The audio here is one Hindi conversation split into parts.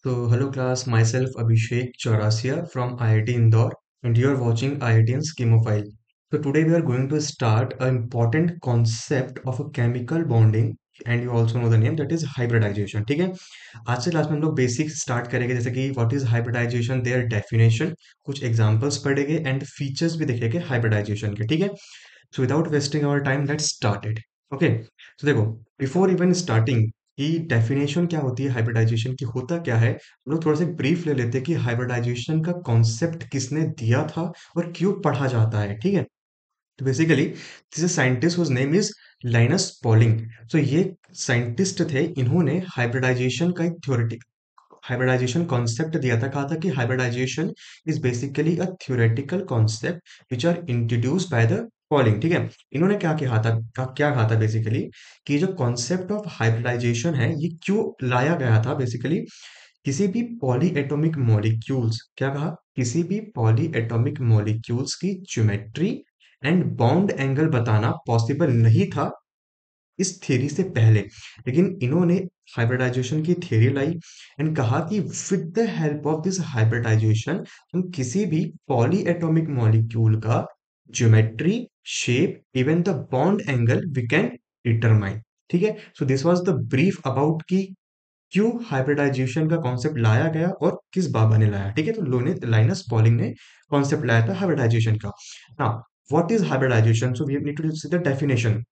So, hello class, myself Abhishek Chaurasia from IIT Indore, and you are watching IIT's Chemophile. So, today we are going to start an important concept of a chemical bonding, and you also know the name that is hybridization. ठीक है, आज से क्लास में हम लोग बेसिक स्टार्ट करेंगे, जैसे कि what is hybridisation, their definition, कुछ एग्जांपल्स पढ़ेंगे एंड फीचर्स भी देखेंगे हाइब्रिडाइजेशन के. ठीक है, so without wasting our time let's start it. Okay, तो देखो, बिफोर इवन स्टार्टिंग की डेफिनेशन क्या होती है हाइब्रिडाइजेशन की, होता क्या है, हम लोग थोड़ा सा ब्रीफ ले लेते हैं कि हाइब्रिडाइजेशन का कॉन्सेप्ट किसने दिया था और क्यों पढ़ा जाता है. ठीक है, तो basically this scientist whose name is Linus Pauling. तो ये साइंटिस्ट थे, इन्होंने हाइब्रिडाइजेशन का एक थ्योरेटिक हाइब्रिडाइजेशन कॉन्सेप्ट दिया था. कहा था कि hybridisation is basically a theoretical concept which are introduced by the Pauling. ठीक है, इन्होंने क्या कहा था, क्या कहा था बेसिकली, कि जो कॉन्सेप्ट ऑफ हाइब्रिडाइजेशन है ये क्यों लाया गया था. बेसिकली किसी भी पॉली एटॉमिक मॉलिक्यूल्स, क्या कहा, किसी भी पॉली एटॉमिक मॉलिक्यूल्स की ज्योमेट्री एंड बॉन्ड एंगल बताना पॉसिबल नहीं था इस थ्योरी से पहले. लेकिन इन्होंने हाइब्रिडाइजेशन की थ्योरी लाई एंड कहा कि with the help of this hybridisation हम किसी भी पॉली एटॉमिक मॉलिक्यूल का geometry, shape, even the bond angle we can determine. ठीक है, so this was the brief about कि क्यों हाइब्रिडाइजेशन का कॉन्सेप्ट लाया गया और किस बाबा ने लाया. ठीक है, तो लोने लाइनस पॉलिंग ने कॉन्सेप्ट लाया था हाइब्रिडाइजेशन का. Now what is hybridisation, so we need to see the definition.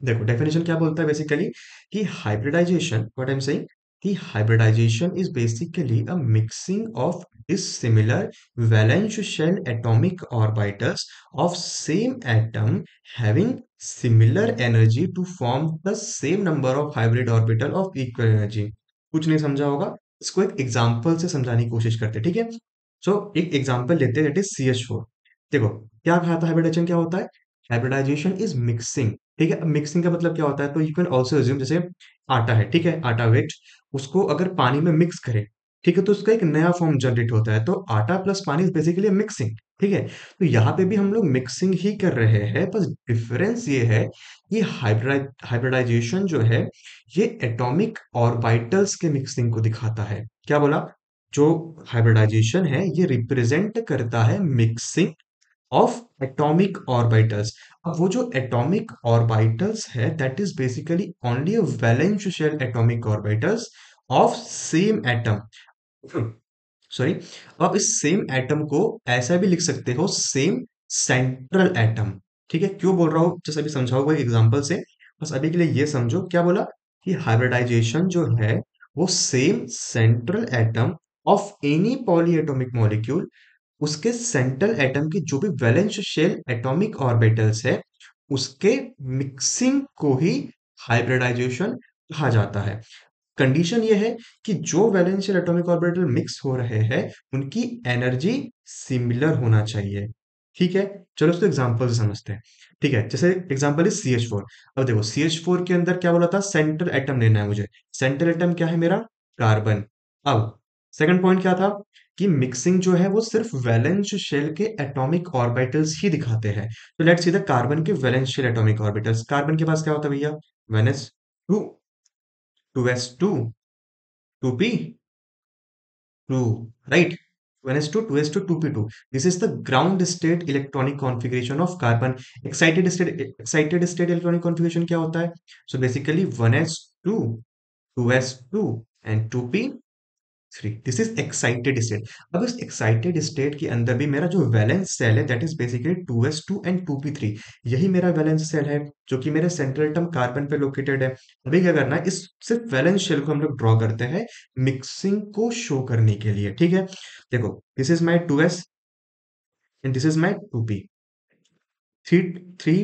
देखो, डेफिनेशन क्या बोलता है बेसिकली, कि hybridisation, what I am saying, कि hybridisation is basically a mixing of dissimilar valence shell atomic orbitals of same atom having similar energy to form the same number of hybrid orbital of equal energy. कुछ नहीं समझा होगा, इसको एक एग्जांपल से समझाने की कोशिश करते हैं. ठीक है, सो एक एग्जांपल लेते हैं, दैट इज CH4. देखो, क्या कहा था, हाइब्रिडाइजेशन क्या होता है, हाइब्रिडाइजेशन इज मिक्सिंग. ठीक है, अब मिक्सिंग का मतलब क्या होता है, तो यू कैन ऑल्सो अज्यूम, जैसे आटा है, ठीक है, आटा वेट, उसको अगर पानी में मिक्स करें, ठीक है, तो उसका एक नया फॉर्म जनरेट होता है. तो आटा प्लस पानी इज बेसिकली मिक्सिंग. ठीक है, तो यहाँ पे भी हम लोग मिक्सिंग ही कर रहे हैं, बस डिफरेंस ये है कि हाइब्रिडाइजेशन जो है ये एटॉमिक ऑर्बिटल्स के मिक्सिंग को दिखाता है. क्या बोला, जो हाइब्रिडाइजेशन है ये रिप्रेजेंट करता है मिक्सिंग ऑफ एटॉमिक ऑर्बिटल्स. अब वो जो एटॉमिक ऑर्बिटल्स है that is basically only a valence shell atomic orbitals of same atom. Sorry, आप इस सेम एटम को ऐसा भी लिख सकते हो, सेम सेंट्रल एटम. ठीक है, क्यों बोल रहा हूं, जैसे अभी समझाऊंगा एग्जांपल से. बस अभी के लिए ये समझो, क्या बोला, कि हाइब्रिडाइजेशन जो है वो same central atom of any poly atomic molecule, उसके सेंट्रल एटम की जो भी वैलेंस शेल एटॉमिक ऑर्बिटल्स है उसके मिक्सिंग को ही हाइब्रिडाइजेशन कहा जाता है. कंडीशन ये है कि जो वैलेंशियल एटॉमिक ऑर्बिटल मिक्स हो रहे हैं उनकी एनर्जी सिमिलर होना चाहिए. ठीक है, चलो इसको एग्जांपल से समझते हैं. ठीक है, जैसे एग्जांपल इज CH4. अब देखो, CH4 के अंदर क्या बोला था, सेंट्रल एटम लेना है मुझे. सेंट्रल एटम क्या है मेरा, कार्बन. अब सेकंड पॉइंट क्या था, कि मिक्सिंग जो है वो सिर्फ वैलेंस शेल के एटॉमिक ऑर्बिटल्स ही दिखाते हैं. तो लेट्स सी द कार्बन के valence shell atomic orbitals. Carbon के पास क्या होता है भैया, valence 2, 2s2, 2p, 2, right? 1s2, 2s2, 2p2. This is the ground state electronic configuration of carbon. Excited state electronic configuration क्या होता है? So basically 1s2, 2s2 and 2p, three. This is excited state. अब इस एक्साइटेड स्टेट के अंदर भी मेरा जो वैलेंस सेल है that is basically 2s2 and 2p3. यही मेरा वैलेंस सेल है जो कि मेरे सेंट्रल एटम कार्बन पे लोकेटेड है. अभी क्या करना है, इस सिर्फ वैलेंस शेल को हम लोग ड्रॉ करते हैं मिक्सिंग को शो करने के लिए. ठीक है, देखो, this is my 2s and this is my 2p, three three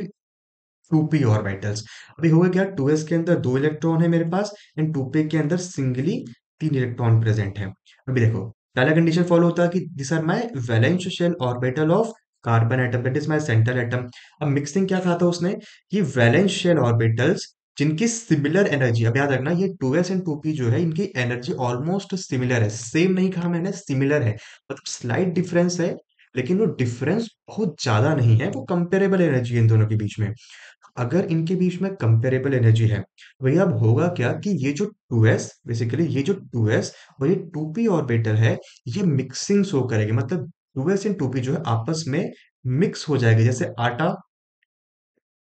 2p orbitals. अभी होगा क्या, 2s के अंदर दो इलेक्ट्रॉन है मेरे पास एंड 2p के अंदर सिंगली तीन इलेक्ट्रॉन प्रेजेंट है. अभी देखो, पहला कंडीशन फॉलो होता है कि this are my valence shell orbital of carbon atom, that is my central atom. अब मिक्सिंग क्या कहा था उसने, कि वैलेंस शेल ऑर्बिटल्स जिनकी सिमिलर एनर्जी, अब याद रखना ये 2s एंड 2p जो है इनकी एनर्जी ऑलमोस्ट सिमिलर है. सेम नहीं कहा मैंने, सिमिलर है, मतलब स्लाइट डिफरेंस है, लेकिन वो डिफरेंस बहुत ज्यादा नहीं है, वो कंपेरेबल एनर्जी है इन दोनों के बीच में. अगर इनके बीच में कंपेरेबल एनर्जी है, भैया अब होगा क्या कि ये जो 2s, बेसिकली ये जो 2s और ये 2p ऑर्बिटल है, ये मिक्सिंग शो करेगी, मतलब 2s एंड 2p जो है आपस में मिक्स हो जाएगा, जैसे आटा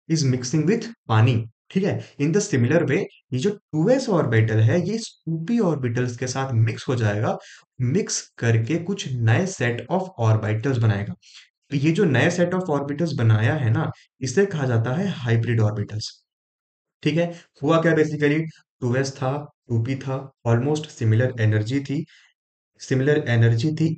इज मिक्सिंग विथ पानी। ठीक है, इन द सिमिलर वे ये जो 2s ऑर्बिटल है ये इस 2p ऑर्बिटल्स के साथ मिक्स हो जाएगा, मिक्स करके कुछ नए सेट ऑफ ऑर्बिटल्स बनाएगा। तो ये जो नए सेट ऑफ ऑर्बिटल्स बनाया है ना, इसे कहा जाता है हाइब्रिड ऑर्बिटल्स। ठीक है, हुआ क्या बेसिकली, 2s था, 2p था, ऑलमोस्ट सिमिलर एनर्जी थी,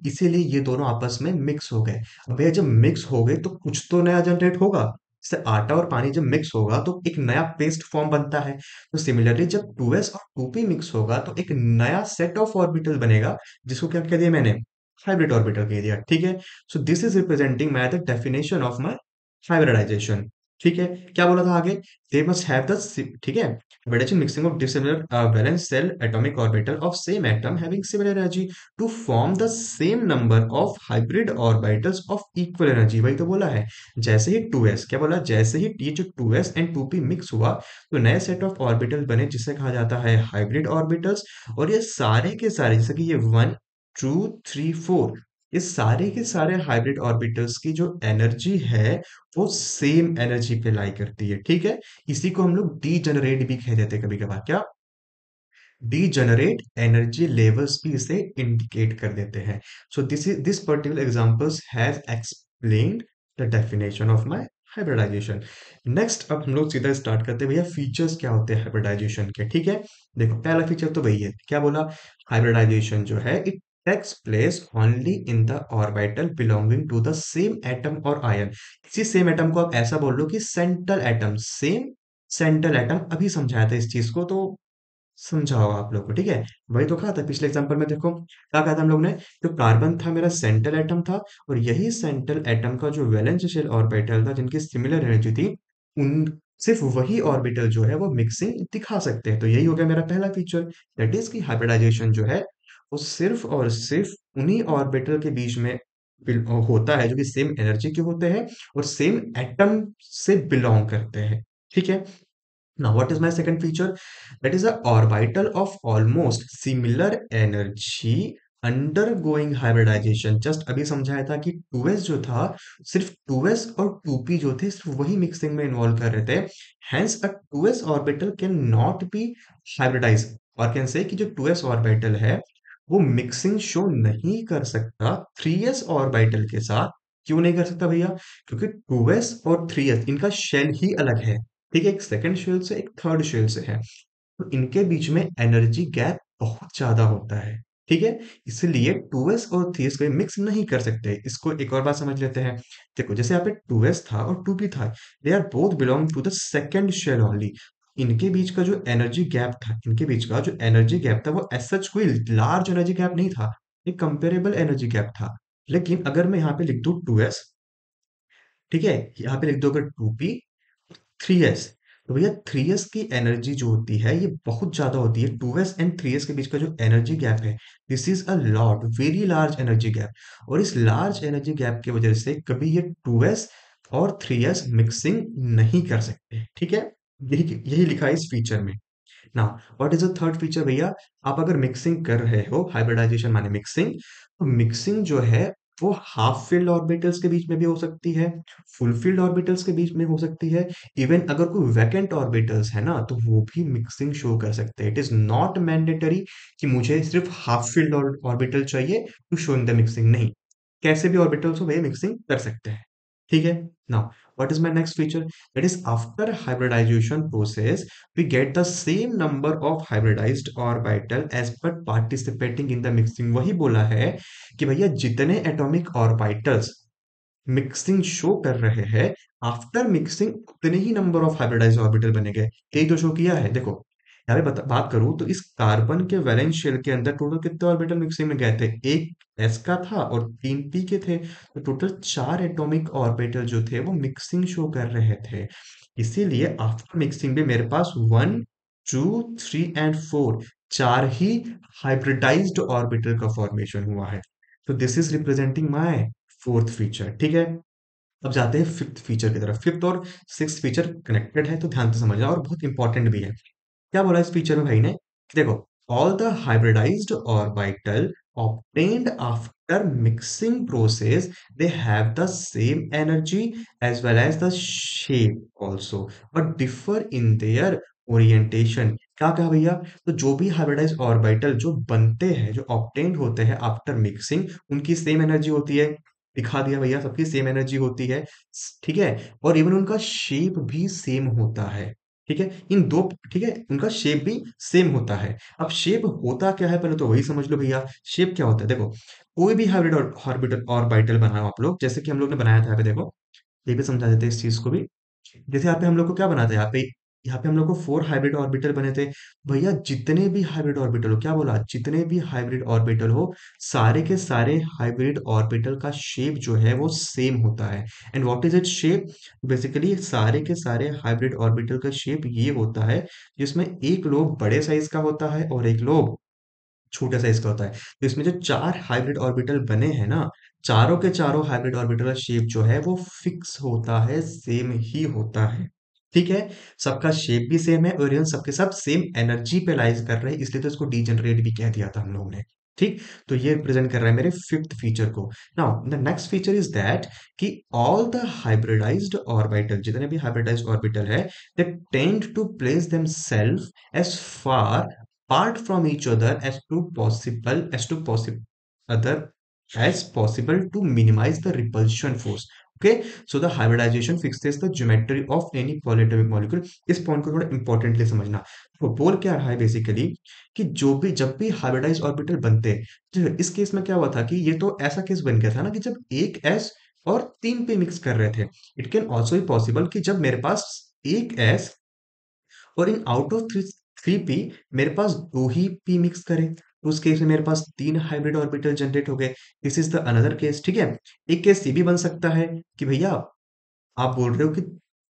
इसीलिए ये दोनों आपस में मिक्स हो गए। अब भैया जब मिक्स हो गए तो कुछ तो नया जनरेट होगा, जैसे आटा और पानी जब मिक्स होगा तो एक नया पेस्ट फॉर्म बनता है। तो सिमिलरली जब 2s और 2p मिक्स होगा तो एक नया सेट ऑफ ऑर्बिटल बनेगा, जिसको क्या कह दिया मैंने, हाइब्रिड ऑर्बिटल कह दिया। ठीक है, so this is representing my the definition of my hybridisation. ठीक है, क्या बोला था आगे, दे मस्ट हैव द, ठीक है, hybridisation mixing of dissimilar valence shell atomic orbital of same atom having similar energy to form the same number of hybrid orbitals of equal energy. वही तो बोला है, जैसे ही 2s, क्या बोला, जैसे ही ये जो 2s एंड 2p मिक्स हुआ तो नए सेट ऑफ ऑर्बिटल बने जिसे कहा जाता है हाइब्रिड ऑर्बिटल्स। और ये सारे के सारे, जैसे कि ये 1 2 3 4, ये सारे के सारे हाइब्रिड ऑर्बिटल्स की जो एनर्जी है वो सेम एनर्जी पे लाई करती है। ठीक है, इसी को हम लोग डीजेनरेट भी कह देते हैं कभी कभार, क्या, डीजेनरेट एनर्जी लेवल्स भी इसे इंडिकेट कर देते हैं। So this particular examples has explained the definition of my hybridisation. Next अब हम लोग सीधा स्टार्ट करते हैं, भैया फीचर्स क्या होते हैं हाइब्रिडाइजेशन के। ठीक है, देखो पहला फीचर तो वही है, क्या बोला, हाइब्रिडाइजेशन जो है it takes place only in the orbital belonging to the same atom और आयन। किसी सेम एटम को आप ऐसा बोल लो कि central atom, same central atom, अभी समझाया था इस चीज को तो समझा होगा आप लोग को। ठीक है, वही तो कहा था पिछले एग्जांपल में, देखो क्या कहा था हम लोग ने, जो कार्बन था मेरा सेंट्रल एटम था, और यही सेंट्रल एटम का जो वैलेंस शेल ऑर्बिटल था जिनकी सिमिलर एनर्जी थी, उन सिर्फ वही ऑर्बिटल जो है वो मिक्सिंग दिखा सकते हैं। तो यही हो गया मेरा पहला फीचर, दैट इज की हाइब्रिडाइजेशन जो है वो सिर्फ और सिर्फ उन्हीं ऑर्बिटल के बीच में होता है जो कि सेम एनर्जी के होते हैं और सेम एटम से बिलोंग करते हैं। ठीक है, now, what is my second feature? That is a orbital of almost similar energy undergoing hybridization. Just अभी समझाया था कि 2s जो था, सिर्फ 2s और 2p जो थे सिर्फ वही मिक्सिंग में इन्वॉल्व कर रहे थे। Hence, a 2s orbital can not be hybridized, और कैन से कि जो 2s ऑर्बिटल है वो मिक्सिंग शो नहीं कर सकता 3s ऑर्बिटल के साथ। क्यों नहीं कर सकता भैया, क्योंकि 2s और 3s इनका शेल ही अलग है। ठीक है, एक सेकंड शेल से एक थर्ड शेल से है, तो इनके बीच में एनर्जी गैप बहुत ज्यादा होता है। ठीक है, इसलिए 2s और 3s को मिक्स नहीं कर सकते। इसको एक और बात समझ लेते हैं, देखो जैसे यहाँ पे 2s था और 2p था, they are both belong to the second shell only. इनके बीच का जो एनर्जी गैप था, इनके बीच का जो एनर्जी गैप था वो एज सच कोई लार्ज एनर्जी गैप नहीं था, एक कंपेरेबल एनर्जी गैप था। लेकिन अगर मैं यहाँ पे लिख दूं 2s, ठीक है, यहाँ पे लिख दो अगर 2p 3s, तो भैया 3s की एनर्जी जो होती है ये बहुत ज्यादा होती है। 2s एंड 3s के बीच का जो एनर्जी गैप है, this is a lot very large energy gap, और इस लार्ज एनर्जी गैप की वजह से कभी ये 2s और 3s मिक्सिंग नहीं कर सकते। ठीक है, यही यही लिखा है इस फीचर में। Now what is the third feature भैया, आप अगर मिक्सिंग कर रहे हो, हाइब्रिडाइजेशन माने मिक्सिंग, तो मिक्सिंग जो है वो हाफ फील्ड ऑर्बिटल्स के बीच में भी हो सकती है, फुल फील्ड ऑर्बिटल्स के बीच में हो सकती है, इवन अगर कोई वैकेंट ऑर्बिटल्स है ना तो वो भी मिक्सिंग शो कर सकते हैं। इट इज नॉट मैंडेटरी कि मुझे सिर्फ हाफ फील्ड ऑर्बिटल चाहिए to show in the mixing, नहीं, कैसे भी ऑर्बिटल्स हो वे मिक्सिंग कर सकते हैं। ठीक है, now what is my next feature, that is after hybridisation process we get the same number of hybridized orbital as per participating in the mixing। वही बोला है कि भैया जितने एटॉमिक ऑर्बिटल्स मिक्सिंग शो कर रहे हैं, आफ्टर मिक्सिंग उतने ही नंबर ऑफ हाइब्रिडाइज्ड ऑर्बिटल बनेंगे। यही तो शो किया है, देखो यहाँ पे बात करूं तो इस कार्बन के वैलेंस शेल के अंदर टोटल कितने ऑर्बिटल मिक्सिंग में गए थे, एक एस का था और तीन पी के थे, तो टोटल चार एटॉमिक ऑर्बिटल जो थे वो मिक्सिंग शो कर रहे थे। इसीलिए आफ्टर मिक्सिंग भी मेरे पास 1 2 3 एंड 4 चार ही हाइब्रिडाइज्ड ऑर्बिटल का फॉर्मेशन हुआ है। तो this is representing my fourth feature. ठीक है, अब जाते हैं फिफ्थ फीचर की तरफ। फिफ्थ और सिक्स्थ फीचर कनेक्टेड है, तो ध्यान से समझना और बहुत इंपॉर्टेंट भी है। क्या बोला इस फीचर में भाई ने कि देखो, all the hybridised orbital obtained after mixing process, they have the same energy as well as the shape also, but differ in their orientation। क्या कहा भैया? तो जो भी हाइब्रिडाइज्ड ऑर्बिटल जो बनते हैं, जो ऑब्टेन्ड होते हैं आफ्टर मिक्सिंग, उनकी सेम एनर्जी होती है। दिखा दिया भैया, सबकी सेम एनर्जी होती है। ठीक है, और इवन उनका शेप भी सेम होता है। ठीक है, इन दो, ठीक है, उनका शेप भी सेम होता है। अब शेप होता क्या है पहले तो वही समझ लो भैया। शेप क्या होता है? देखो, कोई भी हाइब्रिड ऑर्बिटल ऑर्बिटल बनाओ आप लोग, जैसे कि हम लोग ने बनाया था यहाँ पे, देखो ये भी समझा देते हैं इस चीज को भी। जैसे यहाँ पे हम लोग को क्या बना था, यहाँ पे हम लोग को 4 हाइब्रिड ऑर्बिटल बने थे। भैया जितने भी हाइब्रिड ऑर्बिटल हो, क्या बोला, जितने भी हाइब्रिड ऑर्बिटल हो, सारे के सारे हाइब्रिड ऑर्बिटल का शेप जो है वो सेम होता है। And what is it shape? Basically सारे के सारे हाइब्रिड ऑर्बिटल का शेप ये होता है, जिसमें एक लोब बड़े साइज का होता है और एक लोब छोटे साइज का होता है। तो इसमें जो 4 हाइब्रिड ऑर्बिटल बने हैं ना, चारों के चारों हाइब्रिड ऑर्बिटल का शेप जो है वो फिक्स होता है, सेम ही होता है। ठीक है, सबका शेप भी सेम है और इवन सबके सब सेम एनर्जी पे लाइज कर रहे हैं, इसलिए तो इसको डीजेनरेट भी कह दिया था हम लोगों ने। ठीक, तो ये रिप्रेजेंट कर रहा है मेरे फिफ्थ फीचर को। Now the next feature is that कि ऑल द हाइब्रिडाइज्ड ऑर्बिटल, जितने भी हाइब्रिडाइज्ड ऑर्बिटल है, they tend to place themselves as far apart from each other other as possible to minimize the repulsion force। okay, so the hybridization fixes the geometry of any polyatomic molecule। इस पॉइंट को थोड़ा इंपॉर्टेंटली समझना। वो बोल क्या रहा है बेसिकली कि जो भी जब भी हाइब्रिडाइज ऑर्बिटल बनते हैं, तो इस केस में क्या हुआ था कि ये तो ऐसा केस बन गया था ना कि जब एक एस और 3 पे मिक्स कर रहे थे। It can also be possible कि जब मेरे पास एक एस और in out of three P मेरे पास दो ही पी मिक्स करें, तो उस केस में मेरे पास 3 हाइब्रिड ऑर्बिटल जनरेट हो गए। This is the another case. ठीक है, एक केस ये भी बन सकता है कि भैया आप बोल रहे हो कि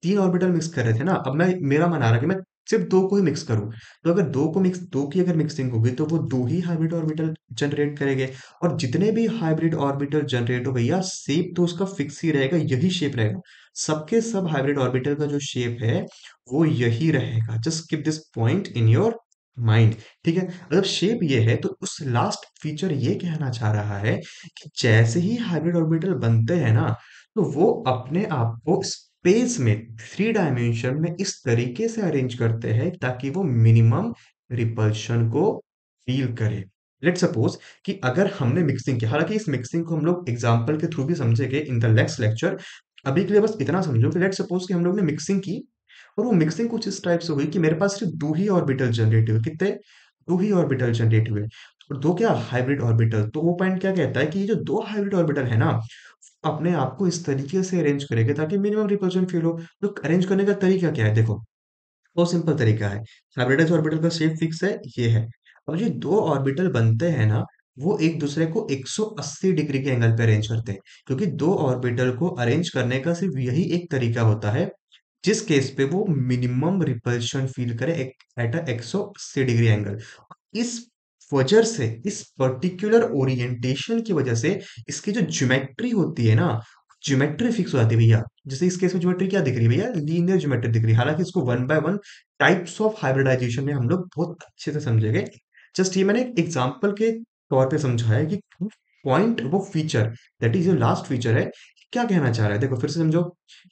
3 ऑर्बिटल मिक्स कर रहे थे ना, अब मैं मेरा मन आ रहा है कि मैं सिर्फ 2 को ही मिक्स करूँ। तो अगर 2 की अगर मिक्सिंग होगी तो वो 2 ही हाइब्रिड ऑर्बिटल जनरेट करेंगे। और जितने भी हाइब्रिड ऑर्बिटल जनरेट हो भैया, शेप तो उसका फिक्स ही रहेगा, यही शेप रहेगा। सबके सब हाइब्रिड ऑर्बिटल का जो शेप है वो यही रहेगा। Just keep this point in your mind. ठीक है, अगर शेप ये है तो उस लास्ट फीचर ये कहना चाह रहा है कि जैसे ही हाइब्रिड ऑर्बिटल बनते हैं ना, तो वो अपने आप को स्पेस में 3 डायमेंशन में इस तरीके से अरेंज करते हैं ताकि वो मिनिमम रिपल्शन को फील करे। लेट सपोज कि अगर हमने मिक्सिंग किया, हालांकि इस मिक्सिंग को हम लोग एग्जांपल के थ्रू भी समझेंगे इन द नेक्स्ट लेक्चर। अभी के लिए बस इतना समझो कि लेट सपोज कि हम लोग ने मिक्सिंग की और वो मिक्सिंग कुछ इस टाइप से हुई कि मेरे पास सिर्फ 2 ही ऑर्बिटल जनरेट हुए। कितने? 2 ही ऑर्बिटल जनरेट हुए। और 2 क्या? Hybrid orbital. तो वो पॉइंट क्या कहता है कि ये जो 2 हाइब्रिड ऑर्बिटल है ना, अपने आप को इस तरीके से अरेंज करेंगे ताकि मिनिमम रिपल्शन फील हो। तो अरेंज करने का तरीका क्या है? देखो, बहुत सिंपल तरीका है। हाइब्रिडाइज्ड ऑर्बिटल का शेप फिक्स है, ये है। अब ये 2 ऑर्बिटल बनते हैं ना, वो एक दूसरे को 180 डिग्री के एंगल पे अरेंज करते हैं, क्योंकि 2 ऑर्बिटल को अरेंज करने का सिर्फ यही एक तरीका होता है, जिस केस पे वो मिनिमम रिपल्शन फील करे एट अ 180 डिग्री एंगल। इस वजह से, इस पर्टिकुलर ओरिएंटेशन की वजह से इसकी जो ज्योमेट्री होती है ना, ज्योमेट्री फिक्स हो जाती है भैया। जैसे इस केस में ज्योमेट्री क्या दिख रही है भैया? लीनियर ज्योमेट्री दिख रही है। हालांकि इसको one by one types of hybridisation में हम लोग बहुत अच्छे से समझेंगे। जस्ट ये मैंने एक एग्जांपल के तौर पे समझाया है कि पॉइंट, वो feature, that is your last feature है, क्या कहना चाह रहा है। देखो फिर से समझो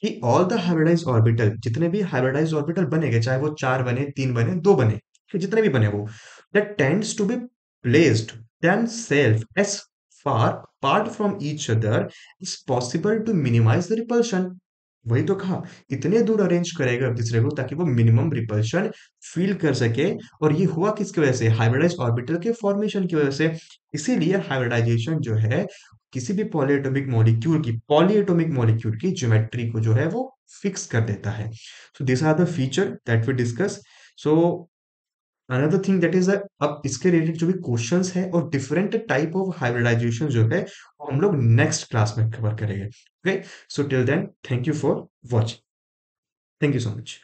कि ऑल द हाइब्रिडाइज ऑर्बिटल, जितने भी हाइब्रिडाइज ऑर्बिटल बनेंगे, चाहे वो 4 बने, 3 बने, 2 बने, फिर जितने भी बने वो, that tends to be placed themselves as far apart from each other as possible to minimize the repulsion। वही तो कहा, इतने दूर अरेंज करेगा एक दूसरे को ताकि वो मिनिमम रिपल्शन फील कर सके। और ये हुआ किसकी वजह से? हाइब्रिडाइज ऑर्बिटल के फॉर्मेशन की वजह से। इसीलिए हाइब्रिडाइजेशन जो है किसी भी पॉलीएटॉमिक मॉलिक्यूल की ज्योमेट्री को जो है वो फिक्स कर देता है। So this are the feature that we discuss. So another thing that is, अब इसके रिलेटेड जो भी क्वेश्चंस है और डिफरेंट टाइप ऑफ हाइब्रिडाइजेशन जो है वो हम लोग नेक्स्ट क्लास में कवर करेंगे। Okay, so till then thank you for watching. Thank you so much.